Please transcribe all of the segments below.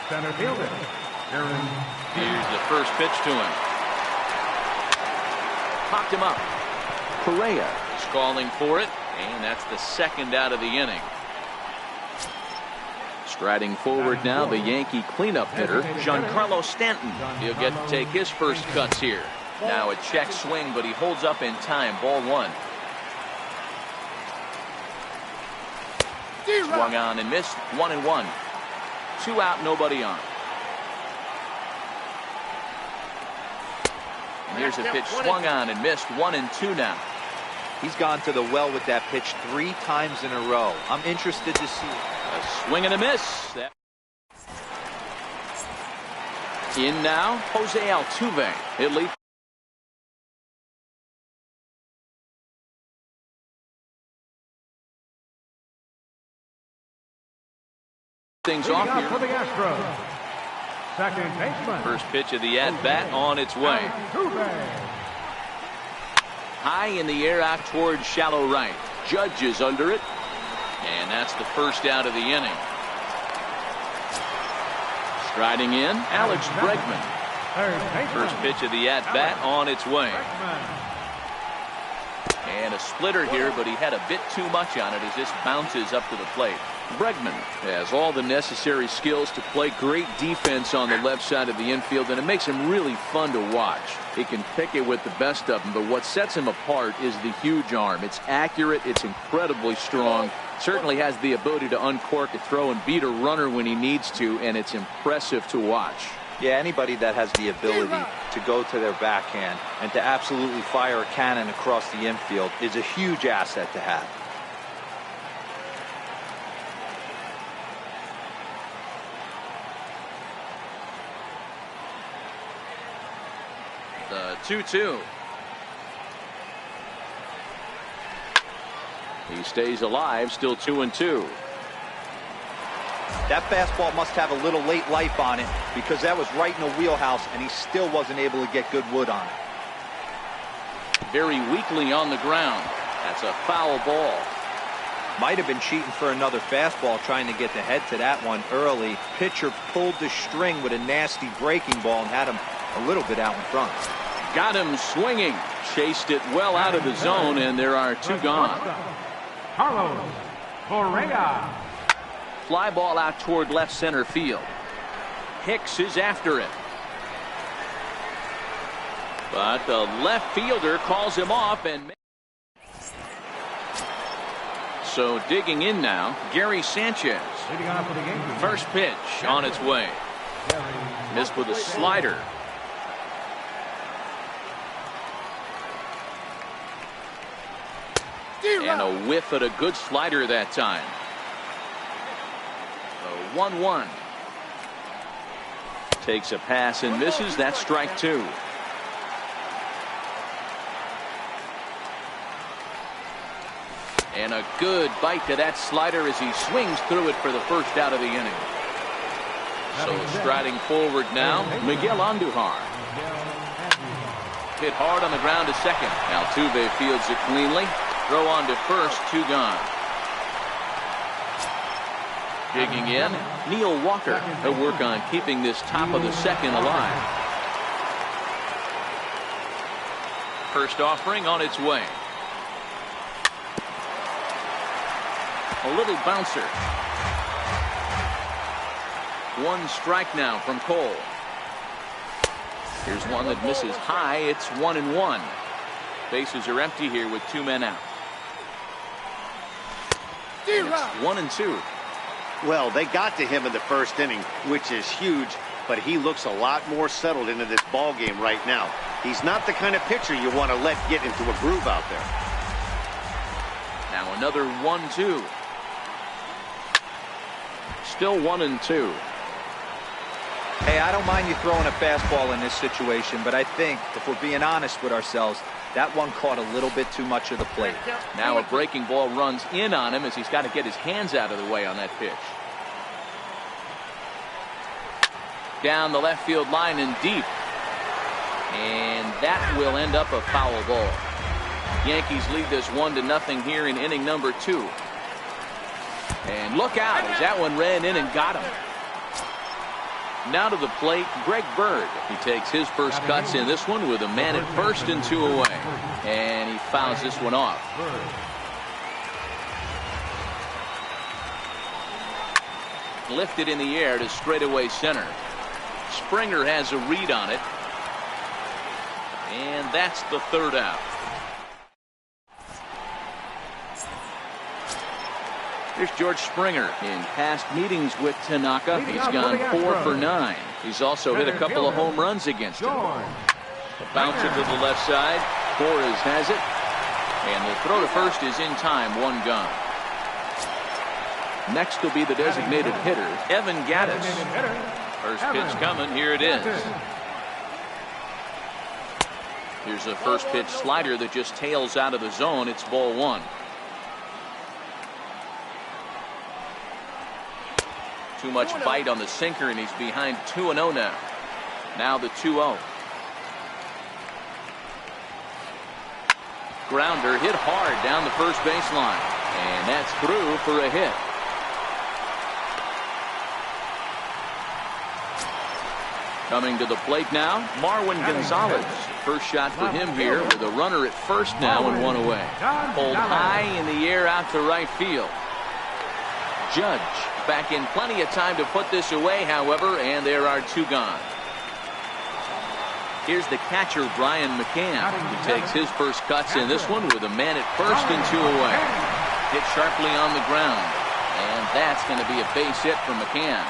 Center fielder. Here's the first pitch to him. Popped him up. Correa is calling for it, and that's the second out of the inning. Striding forward now, the Yankee cleanup hitter, Giancarlo Stanton. He'll get to take his first cuts here. Now a check swing, but he holds up in time. Ball one. Swung on and missed. 1-1. 2 out, nobody on. And here's a pitch swung on and missed. 1-2 now. He's gone to the well with that pitch 3 times in a row. I'm interested to see it. A swing and a miss. In now, Jose Altuve. He'll lead. Things off here. For the Astros. Second baseman. First pitch of the at-bat on its way. High in the air out towards shallow right. Judge is under it. And that's the first out of the inning. Striding in, Alex Bregman. First pitch of the at-bat on its way. And a splitter here, but he had a bit too much on it as this bounces up to the plate. Bregman has all the necessary skills to play great defense on the left side of the infield, and it makes him really fun to watch. He can pick it with the best of them, but what sets him apart is the huge arm. It's accurate, it's incredibly strong, certainly has the ability to uncork a throw and beat a runner when he needs to, and it's impressive to watch. Yeah, anybody that has the ability to go to their backhand and to absolutely fire a cannon across the infield is a huge asset to have. The 2-2. He stays alive, still 2-2. That fastball must have a little late life on it because that was right in the wheelhouse and he still wasn't able to get good wood on it. Very weakly on the ground. That's a foul ball. Might have been cheating for another fastball trying to get the head to that one early. Pitcher pulled the string with a nasty breaking ball and had him a little bit out in front. Got him swinging. Chased it well out of the zone, and there are 2 gone. Carlos Correa. Fly ball out toward left center field. Hicks is after it. But the left fielder calls him off, and so digging in now, Gary Sanchez. First pitch on its way. Missed with a slider. And a whiff at a good slider that time. 1-1. Takes a pass and misses. That's strike 2. And a good bite to that slider as he swings through it for the first out of the inning. So striding forward now, Miguel Andujar. Hit hard on the ground to second. Altuve fields it cleanly. Throw on to first, 2 gone. Digging in, Neil Walker. He'll work on keeping this top of the second alive. First offering on its way. A little bouncer. 1 strike now from Cole. Here's one that misses high. It's 1-1. Bases are empty here with 2 men out. And it's 1-2. Well, they got to him in the first inning, which is huge, but he looks a lot more settled into this ball game right now. He's not the kind of pitcher you want to let get into a groove out there. Now another 1-2. Still 1-2. Hey, I don't mind you throwing a fastball in this situation, but I think if we're being honest with ourselves, that one caught a little bit too much of the plate. Now a breaking ball runs in on him as he's got to get his hands out of the way on that pitch. Down the left field line and deep. And that will end up a foul ball. Yankees lead this 1-0 here in inning number 2. And look out as that one ran in and got him. Now to the plate, Greg Bird. He takes his first cuts in this one with a man at first and 2 away. And he fouls this one off. Lifted in the air to straightaway center. Springer has a read on it. And that's the 3rd out. Here's George Springer. In past meetings with Tanaka, he's gone 4 for 9. He's also hit a couple of home runs against him. A bouncer to the left side. Torres has it. And the throw to first is in time. 1 gone. Next will be the designated hitter, Evan Gattis. First pitch coming. Here it is. Here's a first pitch slider that just tails out of the zone. It's ball 1. Too much bite on the sinker, and he's behind 2-0 now. Now the 2-0. Grounder hit hard down the first baseline. And that's through for a hit. Coming to the plate now, Marwin Gonzalez. First shot for him here with a runner at first now and 1 away. Pulled high in the air out to right field. Judge back in plenty of time to put this away, however, and there are 2 gone. Here's the catcher, Brian McCann. He takes his first cuts in this one with a man at first and 2 away. Hit sharply on the ground, and that's going to be a base hit for McCann.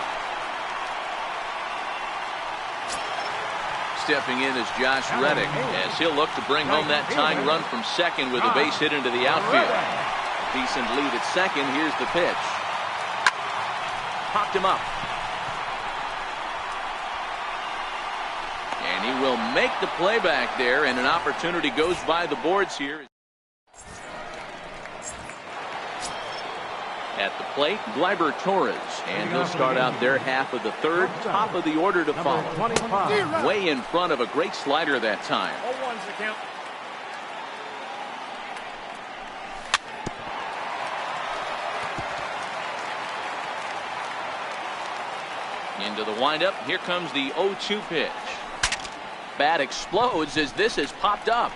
Stepping in is Josh Reddick as he'll look to bring home that tying run from second with a base hit into the outfield. Decent lead at second. Here's the pitch. Popped him up. And he will make the play back there, and an opportunity goes by the boards here. At the plate, Gleyber Torres, and he'll start out their half of the 3rd, top of the order to follow. Way in front of a great slider that time. 0-1's the count. Into the windup. Here comes the 0-2 pitch. Bat explodes as this has popped up.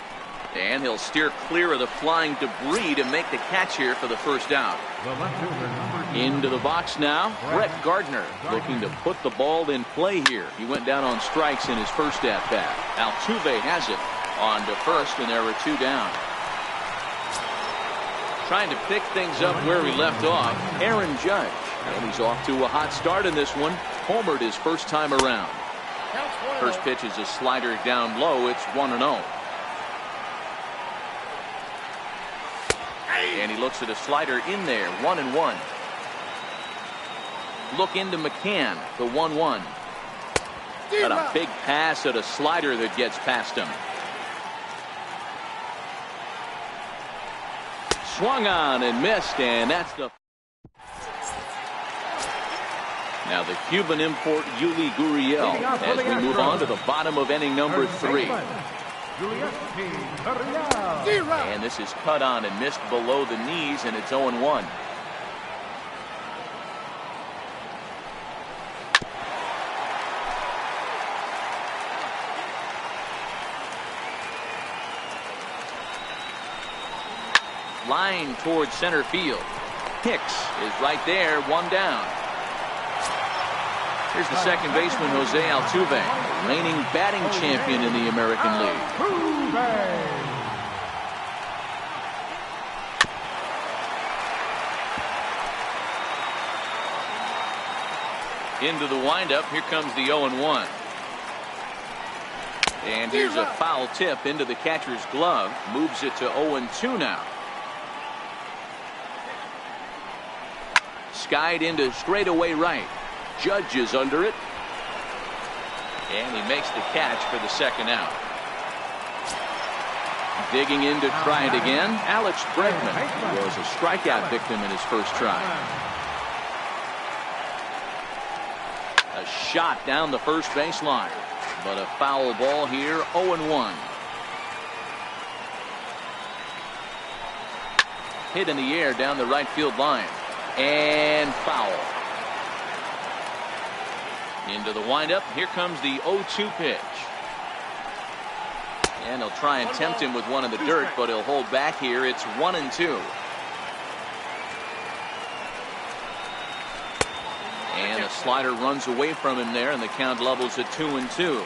And he'll steer clear of the flying debris to make the catch here for the first out. Into the box now, Brett Gardner looking to put the ball in play here. He went down on strikes in his first at-bat. Altuve has it on to first, and there were 2 down. Trying to pick things up where we left off, Aaron Judge. And he's off to a hot start in this one. Homered his first time around. First pitch is a slider down low. It's 1-0. And he looks at a slider in there. 1-1. Look into McCann. The 1-1. Got a big pass at a slider that gets past him. Swung on and missed, and that's the. Now the Cuban import Yuli Gurriel as we move on to the bottom of inning number 3. And this is cut on and missed below the knees, and it's 0-1. Line towards center field. Hicks is right there, 1 down. Here's the second baseman, Jose Altuve, reigning batting champion in the American League. Into the windup. Here comes the 0-1. And here's a foul tip into the catcher's glove. Moves it to 0-2 now. Skied into straightaway right. Judge is under it. And he makes the catch for the second out. Digging in to try it again, Alex Bregman, who was a strikeout victim in his first try. A shot down the first baseline, but a foul ball here, 0-1. Hit in the air down the right field line, and foul. Into the windup. Here comes the 0-2 pitch. And he'll try and tempt him with one in the dirt, but he'll hold back here. It's 1-2. And a slider runs away from him there, and the count levels at 2-2.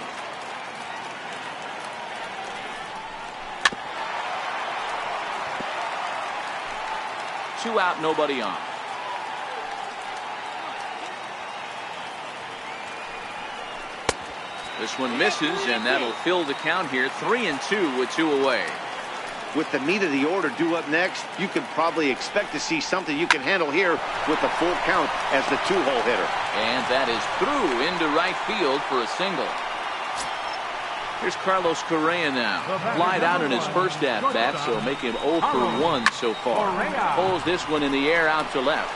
Two out, nobody on. This one misses, and that'll fill the count here. 3-2 with 2 away. With the meat of the order due up next, you can probably expect to see something you can handle here with the full count as the 2-hole hitter. And that is through into right field for a single. Here's Carlos Correa now. Flied out in his first at-bat, so make him 0 for 1 so far. Pulls this one in the air out to left.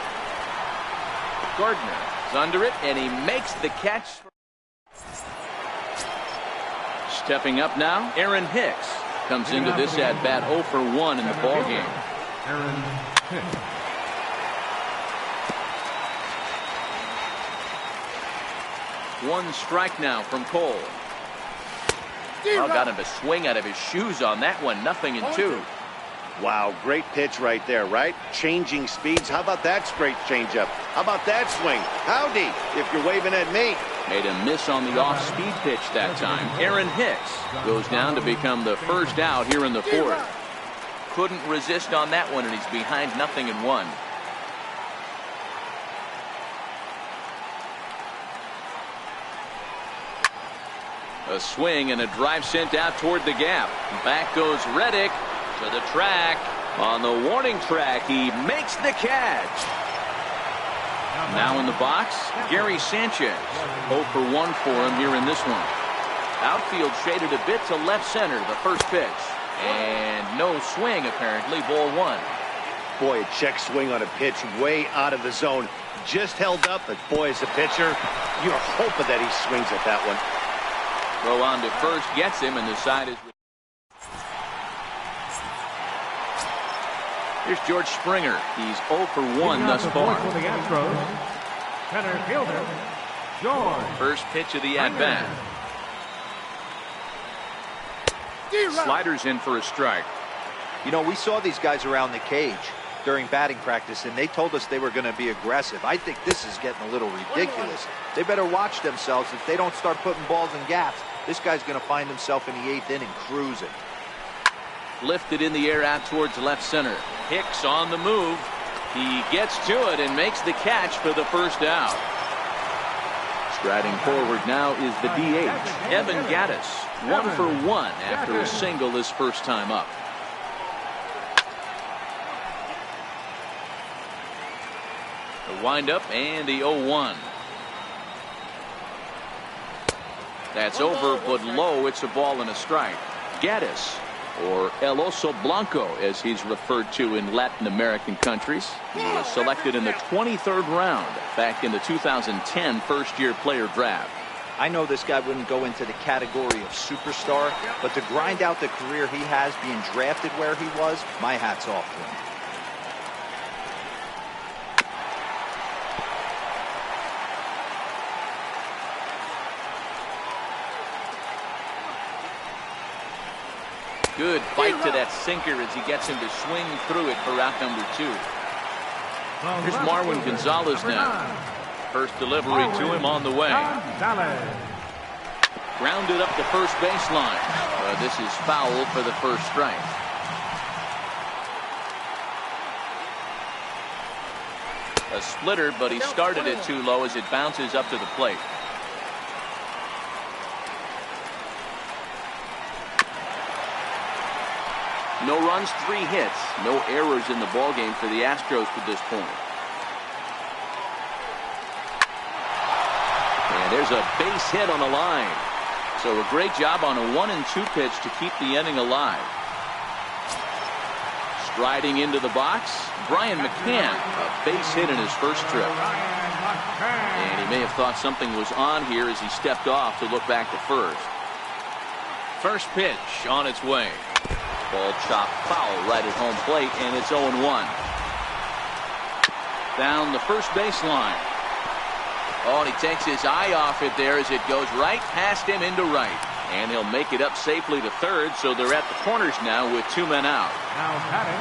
Gardner is under it, and he makes the catch. Stepping up now, Aaron Hicks comes into this at-bat 0 for 1 in the ballgame. Aaron Hicks. One strike now from Cole. Oh, got him to swing out of his shoes on that one. 0-2. Wow, great pitch right there, right? Changing speeds. How about that straight changeup? How about that swing? Howdy, if you're waving at me. Made a miss on the off-speed pitch that time. Aaron Hicks goes down to become the first out here in the 4th. Couldn't resist on that one, and he's behind 0-1. A swing and a drive sent out toward the gap. Back goes Reddick to the track. On the warning track, he makes the catch. Now in the box, Gary Sanchez. 0 for 1 for him here in this one. Outfield shaded a bit to left center, the first pitch. And no swing, apparently. Ball 1. Boy, a check swing on a pitch way out of the zone. Just held up, but boy, as a pitcher, you're hoping that he swings at that one. Throw on to first, gets him, and the side is... Here's George Springer. He's 0 for 1 thus far. For the Astros, center fielder, George. First pitch of the at-bat. Sliders in for a strike. You know, we saw these guys around the cage during batting practice, and they told us they were going to be aggressive. I think this is getting a little ridiculous. They better watch themselves. If they don't start putting balls in gaps, this guy's going to find himself in the 8th inning cruising. Lifted in the air out towards left center. Hicks on the move. He gets to it and makes the catch for the first out. Striding forward now is the DH, Evan Gattis. 1 for 1 after a single his first time up. The windup and the 0-1. That's over, but low. It's a ball and a strike. Gattis, or El Oso Blanco, as he's referred to in Latin American countries. He was selected in the 23rd round back in the 2010 first-year player draft. I know this guy wouldn't go into the category of superstar, but to grind out the career he has being drafted where he was, my hat's off to him. Good bite to that sinker as he gets him to swing through it for out number 2. Here's Marwin Gonzalez now. First delivery to him on the way. Grounded up the first baseline. This is foul for the first strike. A splitter, but he started it too low as it bounces up to the plate. No runs, 3 hits. No errors in the ballgame for the Astros to this point. And there's a base hit on the line. So a great job on a 1-2 pitch to keep the inning alive. Striding into the box, Brian McCann, a base hit in his first trip. And he may have thought something was on here as he stepped off to look back to first. First pitch on its way. Ball chopped foul right at home plate, and it's 0-1. Down the first baseline. Oh, and he takes his eye off it there as it goes right past him into right. And he'll make it up safely to third, so they're at the corners now with 2 men out. Now batting.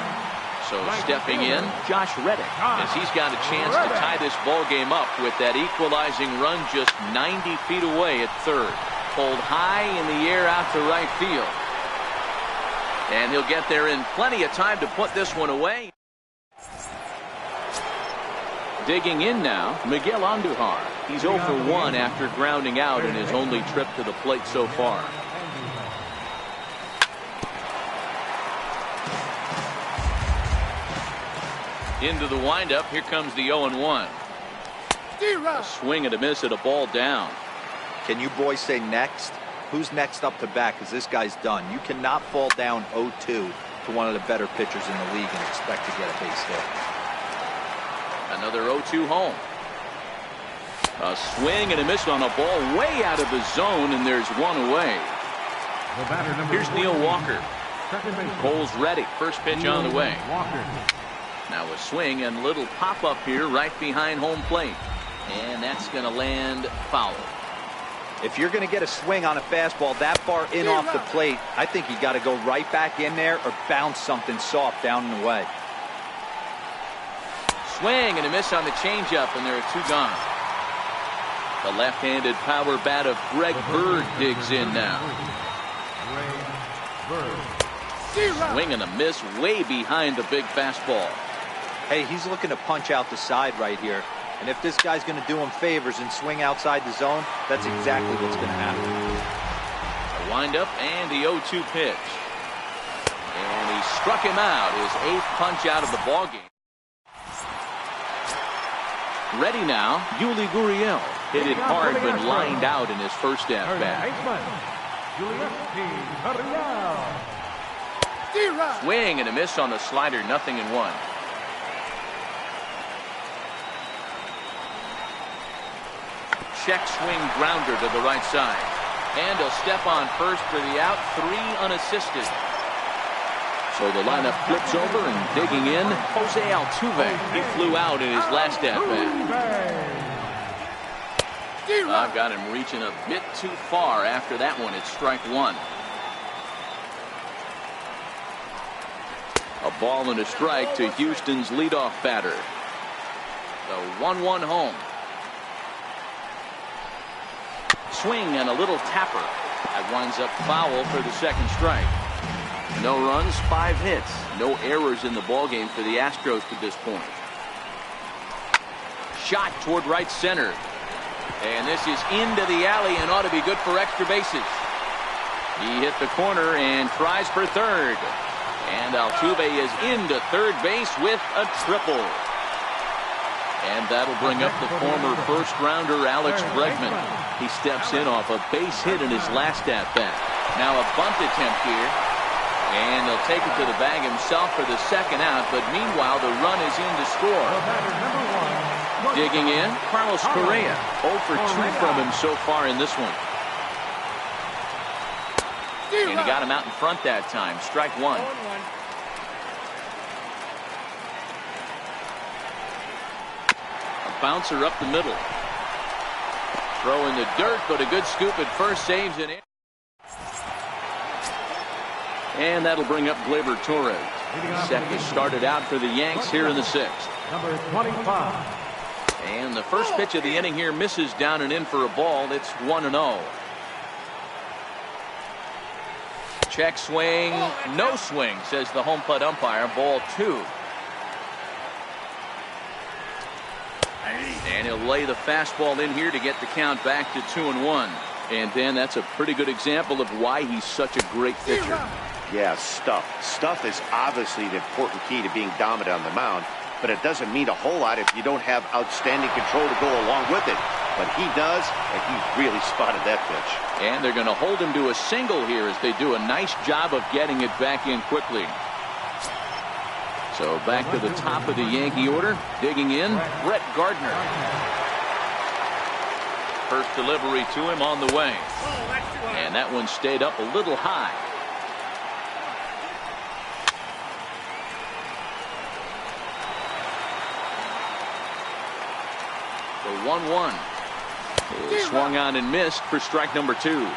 So stepping in, Josh Reddick, as he's got a chance to tie this ball game up with that equalizing run just 90 feet away at third. Pulled high in the air out to right field. And he'll get there in plenty of time to put this one away. Digging in now, Miguel Andujar. He's 0 for 1 after grounding out in his only trip to the plate so far. Into the windup, here comes the 0-1. A swing and a miss at a ball down. Can you boys say next? Who's next up to bat? Because this guy's done. You cannot fall down 0-2 to one of the better pitchers in the league and expect to get a base hit. Another 0-2 home. A swing and a miss on a ball way out of the zone, and there's one away. Here's Neil Walker. Cole's ready. First pitch on the way. Now a swing and a little pop-up here right behind home plate. And that's going to land foul. If you're going to get a swing on a fastball that far in off the plate, I think you got to go right back in there or bounce something soft down and away. Swing and a miss on the changeup, and there are 2 gone. The left-handed power bat of Greg Bird digs in now. Swing and a miss way behind the big fastball. Hey, he's looking to punch out the side right here. And if this guy's going to do him favors and swing outside the zone, that's exactly what's going to happen. A windup and the 0-2 pitch. And he struck him out, his 8th punch out of the ballgame. Ready now, Yuli Gurriel. Hit it hard but lined out in his first at-bat. Swing and a miss on the slider, 0-1. Check swing grounder to the right side. And he'll step on first for the out, 3 unassisted. So the lineup flips over and digging in, Jose Altuve. He flew out in his last at-bat. I've got him reaching a bit too far after that one. It's strike 1. A ball and a strike to Houston's leadoff batter. The 1-1 home. Swing and a little tapper. That winds up foul for the second strike. No runs, 5 hits. No errors in the ballgame for the Astros to this point. Shot toward right center. And this is into the alley and ought to be good for extra bases. He hit the corner and tries for third. And Altuve is into third base with a triple. And that'll bring up the former first-rounder Alex Bregman. He steps in off a base hit in his last at-bat. Now a bunt attempt here. And he'll take it to the bag himself for the second out. But meanwhile, the run is in to score. Digging in, Carlos Correa. 0 for 2 from him so far in this one. And he got him out in front that time. Strike 1. A bouncer up the middle. Throw in the dirt, but a good scoop at first saves it in. And that'll bring up Gleyber Torres. Set has started out for the Yanks here in the 6th. Number 25. And the first pitch of the inning here misses down and in for a ball. It's 1-0. Check swing, no swing, says the home plate umpire. Ball 2. And he'll lay the fastball in here to get the count back to 2-1. And Dan, that's a pretty good example of why he's such a great pitcher. Yeah, stuff. Stuff is obviously the important key to being dominant on the mound, but it doesn't mean a whole lot if you don't have outstanding control to go along with it. But he does, and he really spotted that pitch. And they're going to hold him to a single here as they do a nice job of getting it back in quickly. So back to the top of the Yankee order. Digging in, Brett Gardner. First delivery to him on the way. And that one stayed up a little high. The 1-1. He swung on and missed for strike number 2.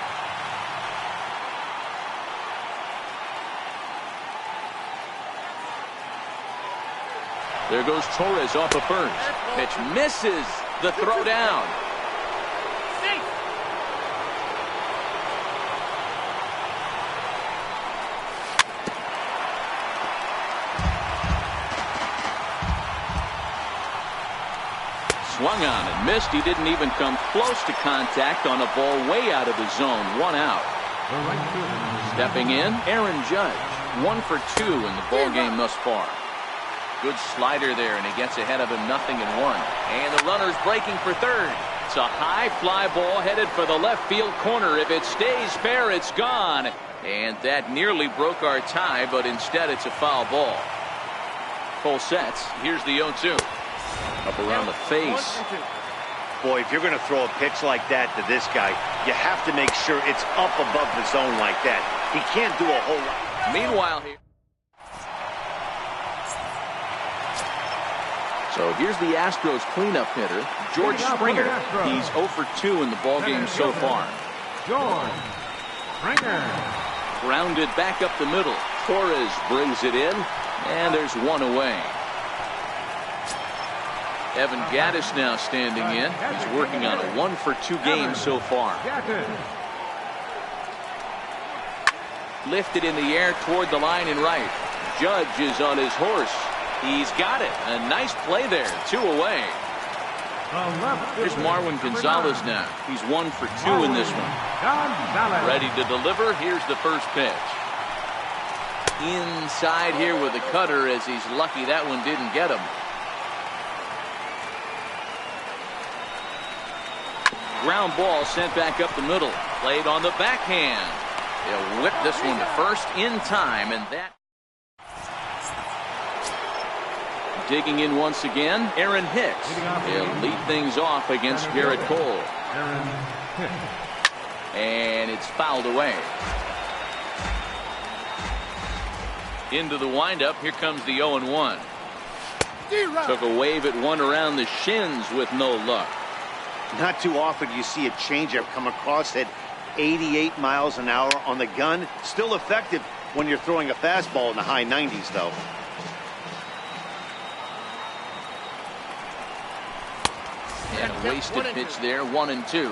There goes Torres off of first. Pitch misses. The throw down. Swung on and missed. He didn't even come close to contact on a ball way out of the zone. 1 out. Stepping in, Aaron Judge. 1 for 2 in the ball game thus far. Good slider there, and he gets ahead of him 0-1. And the runner's breaking for third. It's a high fly ball headed for the left field corner. If it stays fair, it's gone. And that nearly broke our tie, but instead it's a foul ball. Full sets. Here's the 0-2. Up around the face. Boy, if you're going to throw a pitch like that to this guy, you have to make sure it's up above the zone like that. He can't do a whole lot. Meanwhile here. So here's the Astros cleanup hitter, George Springer. He's 0 for 2 in the ballgame so far. George Springer. Grounded back up the middle. Torres brings it in, and there's 1 away. Evan Gattis now standing in. He's working on a 1 for 2 game so far. Lifted in the air toward the line and right. Judge is on his horse. He's got it. A nice play there. 2 away. Here's Marwin Gonzalez now. He's 1 for 2 in this one. Ready to deliver. Here's the first pitch. Inside here with a cutter, as he's lucky that one didn't get him. Ground ball sent back up the middle. Played on the backhand. He'll whip this one to first in time, and that. Digging in once again, Aaron Hicks. He'll lead things off against Garrett Cole. And it's fouled away. Into the windup. Here comes the 0-1. Took a wave at one around the shins with no luck. Not too often you see a changeup come across at 88 miles an hour on the gun. Still effective when you're throwing a fastball in the high 90s, though. And a wasted pitch there, 1-2.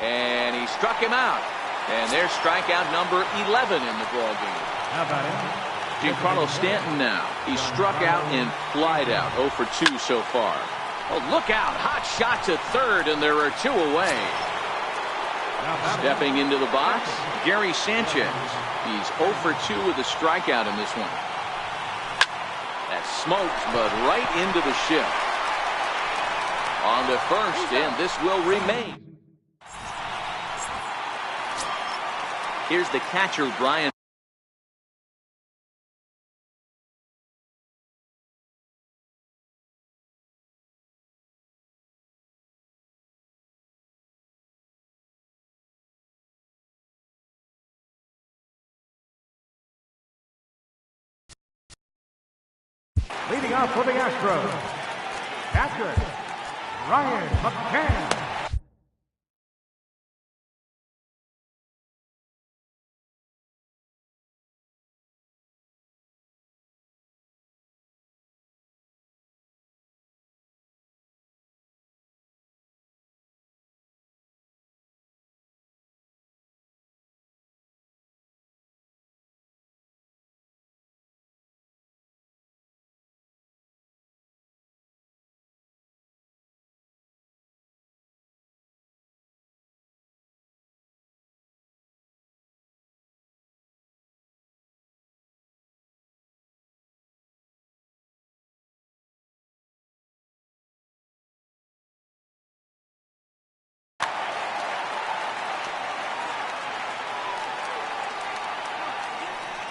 And he struck him out. And there's strikeout number 11 in the ballgame. How about it? Giancarlo Stanton now. He struck out and flied out. 0 for 2 so far. Oh, look out. Hot shot to third, and there are 2 away. Stepping into the box, Gary Sanchez. He's 0 for 2 with a strikeout in this one. That smokes, but right into the shift. On to first, and this will remain. Here's the catcher, Brian. Leading off for the Astros, catcher, Ryan McCann.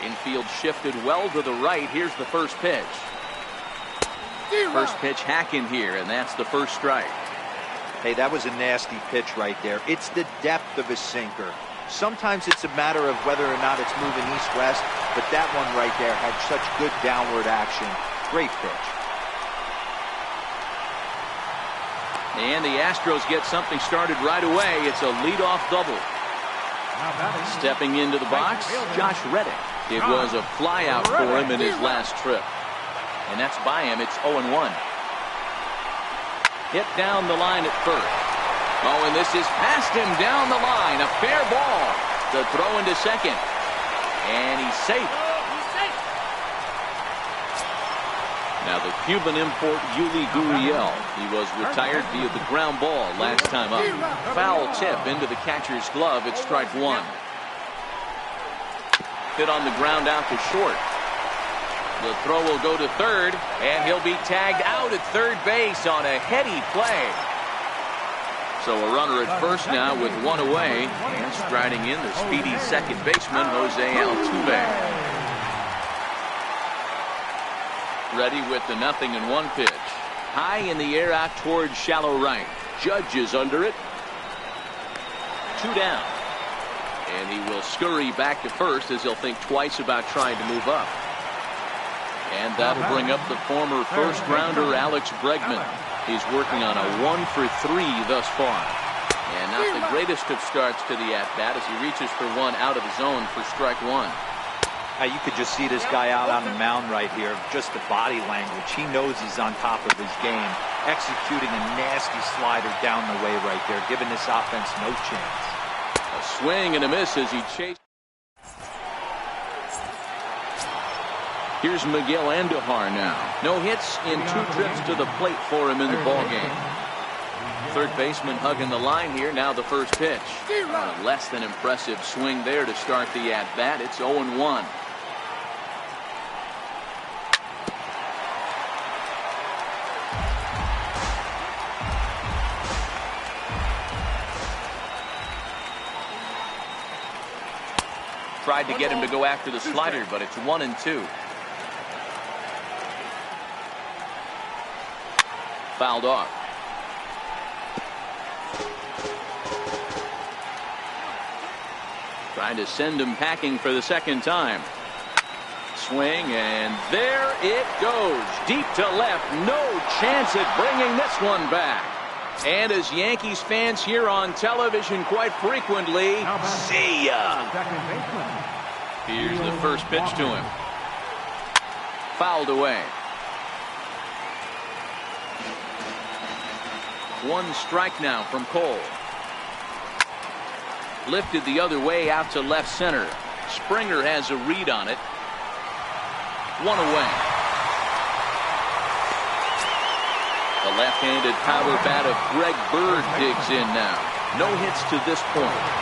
Infield shifted well to the right. Here's the first pitch. First pitch hack in here, and that's the first strike. Hey, that was a nasty pitch right there. It's the depth of his sinker. Sometimes it's a matter of whether or not it's moving east-west, but that one right there had such good downward action. Great pitch. And the Astros get something started right away. It's a leadoff double. Stepping into the box, Josh Reddick. It was a flyout for him in his last trip. And that's by him. It's 0-1. Hit down the line at first. Oh, and this is past him down the line. A fair ball. The throw into second. And he's safe. Now the Cuban import Yuli Gurriel. He was retired via the ground ball last time up. Foul tip into the catcher's glove. It's strike one. Hit on the ground out to short. The throw will go to third, and he'll be tagged out at third base on a heady play. So a runner at first now with one away, and striding in the speedy second baseman Jose Altuve. Ready with the 0-1 pitch. High in the air out towards shallow right. Judge is under it. 2 down. And he will scurry back to first as he'll think twice about trying to move up. And that'll bring up the former first-rounder Alex Bregman. He's working on a 1-for-3 thus far. And not the greatest of starts to the at-bat as he reaches for one out of the zone for strike one. You could just see this guy out on the mound right here. Just the body language. He knows he's on top of his game. Executing a nasty slider down the way right there, giving this offense no chance. A swing and a miss as he chased. Here's Miguel Andujar now. No hits in 2 trips to the plate for him in the ballgame. Third baseman hugging the line here. Now the first pitch. A less than impressive swing there to start the at-bat. It's 0-1. Tried to get him to go after the slider, but it's 1-2. Fouled off. Trying to send him packing for the second time. Swing, and there it goes. Deep to left. No chance at bringing this one back. And as Yankees fans hear on television quite frequently, see ya. Here's the first pitch to him. Fouled away. 1 strike now from Cole. Lifted the other way out to left center. Springer has a read on it. 1 away. The left-handed power bat of Greg Bird digs in now. No hits to this point.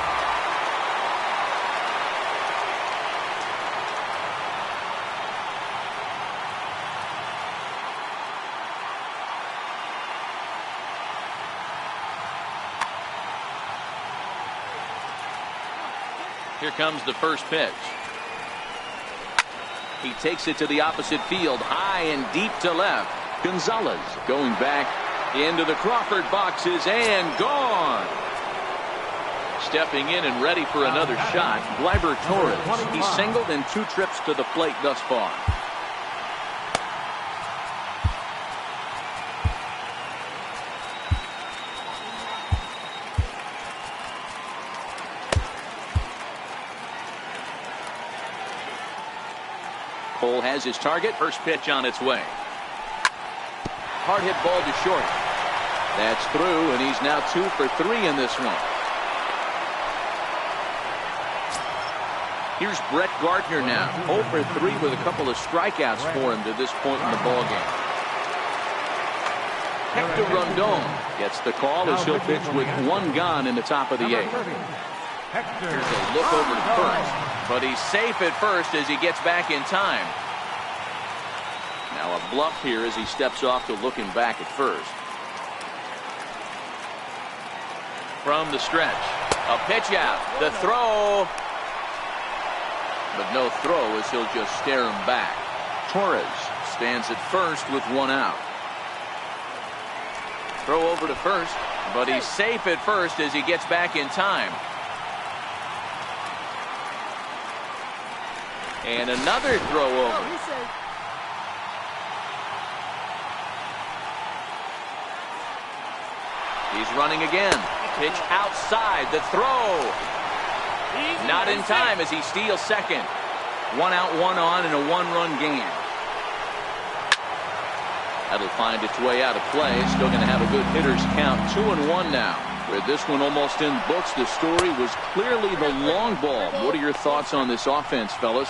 Here comes the first pitch. He takes it to the opposite field, high and deep to left. Gonzalez going back into the Crawford boxes and gone. Stepping in and ready for another shot, Gleyber Torres. He's singled in 2 trips to the plate thus far. Cole has his target. First pitch on its way. Hard hit ball to short. That's through, and he's now 2 for 3 in this one. Here's Brett Gardner now. 0 for 3 with a couple of strikeouts for him to this point in the ballgame. Hector Rondon gets the call as he'll pitch with 1 gone in the top of the 8th. Here's a look over to first, but he's safe at first as he gets back in time. Now a bluff here as he steps off to looking back at first. From the stretch, a pitch out, the throw, but no throw as he'll just stare him back. Torres stands at first with 1 out. Throw over to first, but he's safe at first as he gets back in time. And another throw over. He's running again. Pitch outside. The throw. Not in time as he steals second. 1 out, 1 on in a 1-run game. That'll find its way out of play. Still going to have a good hitter's count. 2-1 now. With this one almost in books, the story was clearly the long ball. What are your thoughts on this offense, fellas?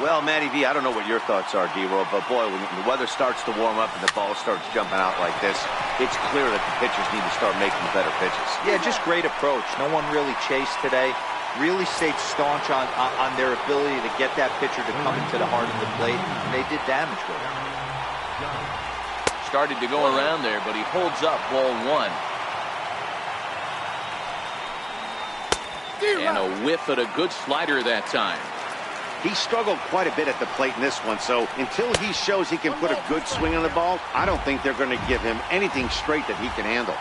Well, Matty V, I don't know what your thoughts are, D-Roll, but boy, when the weather starts to warm up and the ball starts jumping out like this, it's clear that the pitchers need to start making better pitches. Yeah, just great approach. No one really chased today. Really stayed staunch on their ability to get that pitcher to come into the heart of the plate, and they did damage with it. Started to go around there, but he holds up ball 1. And a whiff at a good slider that time. He struggled quite a bit at the plate in this one, so until he shows he can put a good swing on the ball, I don't think they're going to give him anything straight that he can handle.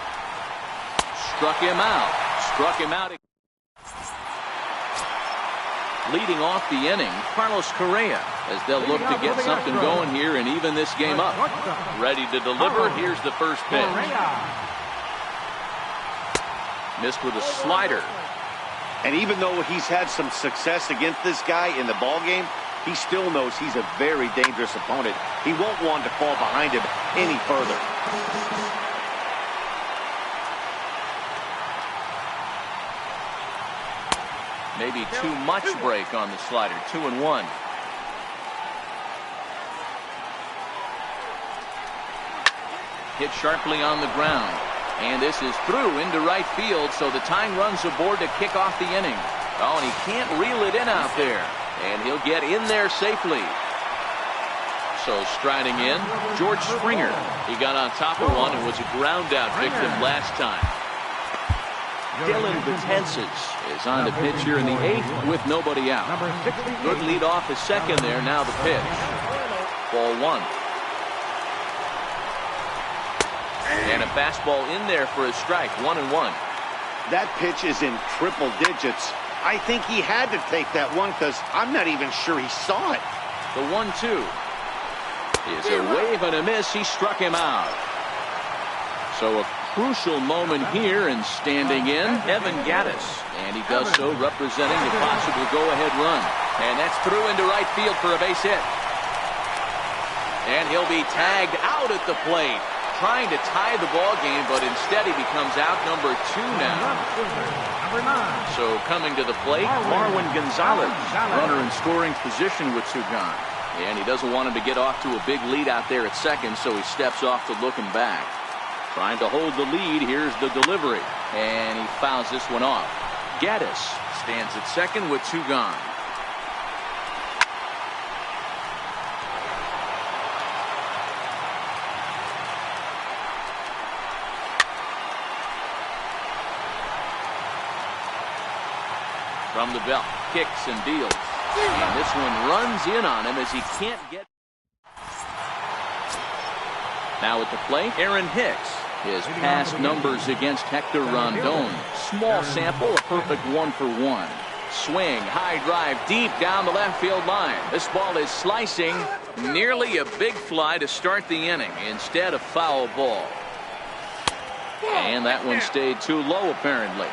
Struck him out. Struck him out. Leading off the inning, Carlos Correa, as they'll look to get something going here and even this game up. Ready to deliver. Here's the first pitch. Missed with a slider. And even though he's had some success against this guy in the ball game, he still knows he's a very dangerous opponent. He won't want to fall behind him any further. Maybe too much break on the slider. 2-1. Hit sharply on the ground. And this is through into right field, so the tying runs aboard to kick off the inning. Oh, and he can't reel it in out there. And he'll get in there safely. So striding in, George Springer. He got on top of one and was a ground out victim last time. Dylan Betances is on the pitch here in the 8th with nobody out. Good lead off his second there. Now the pitch. Ball 1. And a fastball in there for a strike. 1-1. That pitch is in triple digits. I think he had to take that one because I'm not even sure he saw it. The 1-2 is a wave and a miss. He struck him out. So a crucial moment here, and standing in, Evan Gattis. And he does so representing the possible go-ahead run. And that's through into right field for a base hit. And he'll be tagged out at the plate. Trying to tie the ball game, but instead he becomes out number 2 now. So coming to the plate, Marwin Gonzalez, runner in scoring position with 2 gone. And he doesn't want him to get off to a big lead out there at second, so he steps off to looking back. Trying to hold the lead. Here's the delivery, and he fouls this one off. Gattis stands at second with 2 gone. From the belt, kicks and deals. And this one runs in on him as he can't get. Now at the plate, Aaron Hicks. His past numbers against Hector Rondon. Small sample, a perfect 1-for-1. Swing, high drive, deep down the left field line. This ball is slicing. Nearly a big fly to start the inning. Instead, a foul ball. And that one stayed too low, apparently.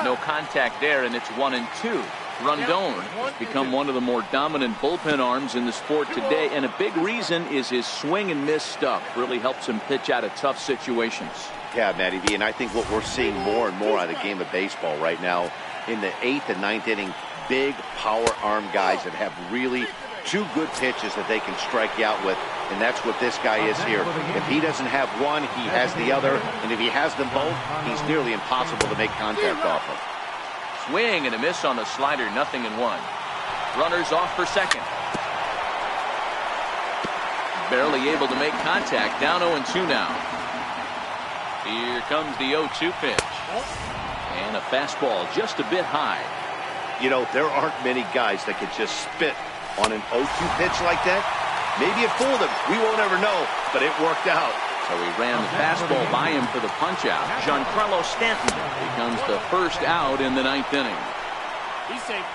No contact there, and it's 1-2. Rondon has become one of the more dominant bullpen arms in the sport today, and a big reason is his swing and miss stuff. Really helps him pitch out of tough situations. Yeah, Matty V, and I think what we're seeing more and more out of the game of baseball right now, in the 8th and 9th inning, big power arm guys that have really 2 good pitches that they can strike you out with, and that's what this guy is here. If he doesn't have one, he has the other, and if he has them both, he's nearly impossible to make contact off of. Swing and a miss on the slider, 0-1. Runners off for second. Barely able to make contact, down 0-2 now. Here comes the 0-2 pitch. And a fastball just a bit high. You know, there aren't many guys that could just spit on an 0-2 pitch like that. Maybe it fooled him. We won't ever know, but it worked out. So he ran the fastball by him for the punch-out. Giancarlo Stanton becomes the first out in the 9th inning. He's safe.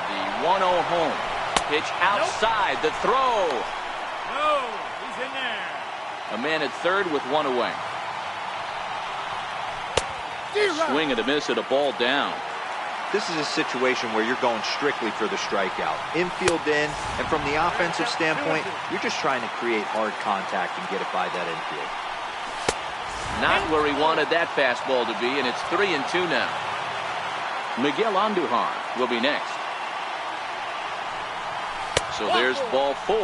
The 1-0 home. pitch outside. The throw. No, he's in there. A man at third with one away. Swing and a miss at a ball down. This is a situation where you're going strictly for the strikeout. Infield in, and from the offensive standpoint, you're just trying to create hard contact and get it by that infield. Not where he wanted that fastball to be, and it's 3-2 now. Miguel Andujar will be next. So there's ball 4.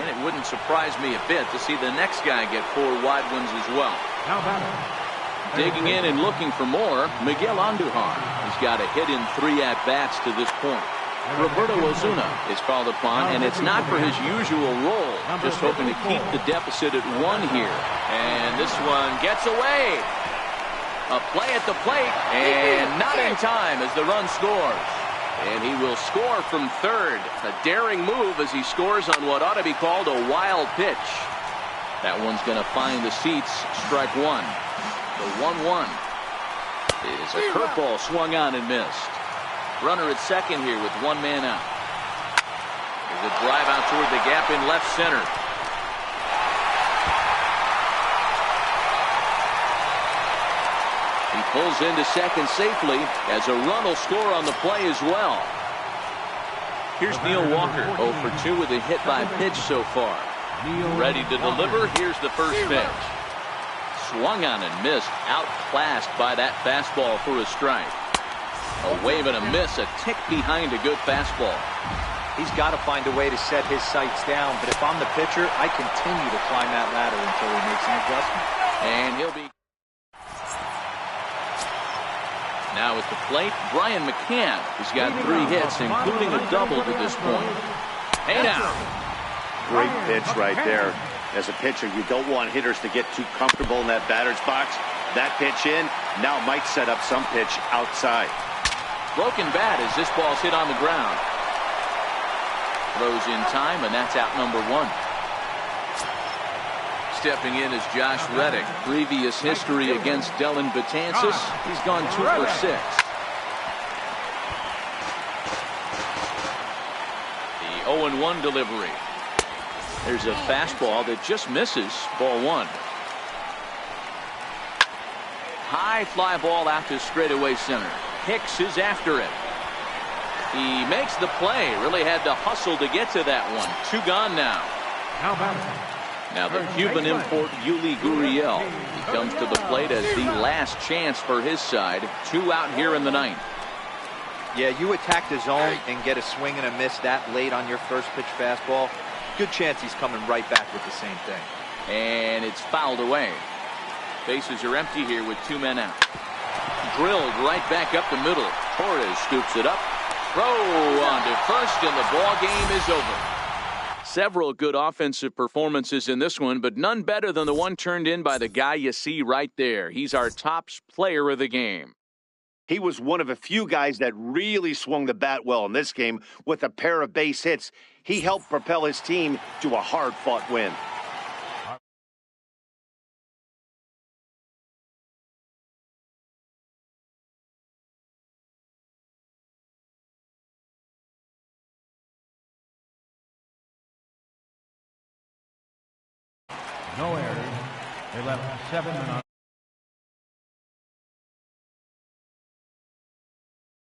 And it wouldn't surprise me a bit to see the next guy get 4 wide ones as well. Now batting. Digging in and looking for more, Miguel Andujar. He's got a hit in 3 at-bats to this point. Roberto Ozuna is called upon, and it's not for his usual role. Just hoping to keep the deficit at 1 here. And this one gets away. A play at the plate, and not in time as the run scores. And he will score from third. A daring move as he scores on what ought to be called a wild pitch. That one's going to find the seats. Strike 1. The 1-1 is a curveball swung on and missed. Runner at second here with 1 man out. There's a drive out toward the gap in left center. He pulls into second safely as a run will score on the play as well. Here's Neil Walker, 0 for 2 with a hit by pitch so far. Ready to deliver. Here's the first pitch. Swung on and missed. Outclassed by that fastball for a strike. A wave and a miss. A tick behind a good fastball. He's got to find a way to set his sights down, but if I'm the pitcher, I continue to climb that ladder until he makes an adjustment. And he'll be... Now at the plate, Brian McCann has got 3 hits, including a double to this point. Hey now. Great pitch right there. As a pitcher, you don't want hitters to get too comfortable in that batter's box. That pitch in now might set up some pitch outside. Broken bat as this ball's hit on the ground. Throws in time, and that's out number 1. Stepping in is Josh Reddick. Previous history against Dellin Betances. He's gone 2 for 6. The 0-1 delivery. There's a fastball that just misses. Ball 1. High fly ball out to straightaway center. Hicks is after it. He makes the play. Really had to hustle to get to that one. 2 gone now. Now the Cuban import Yuli Gurriel. He comes to the plate as the last chance for his side. 2 out here in the 9th. Yeah, you attack the zone and get a swing and a miss that late on your first pitch fastball. Good chance he's coming right back with the same thing. And it's fouled away. Bases are empty here with 2 men out. Drilled right back up the middle. Torres scoops it up. Throw on to first, and the ball game is over. Several good offensive performances in this one, but none better than the one turned in by the guy you see right there. He's our top player of the game. He was one of a few guys that really swung the bat well in this game with a pair of base hits. He helped propel his team to a hard-fought win. No errors. They left 7 men on.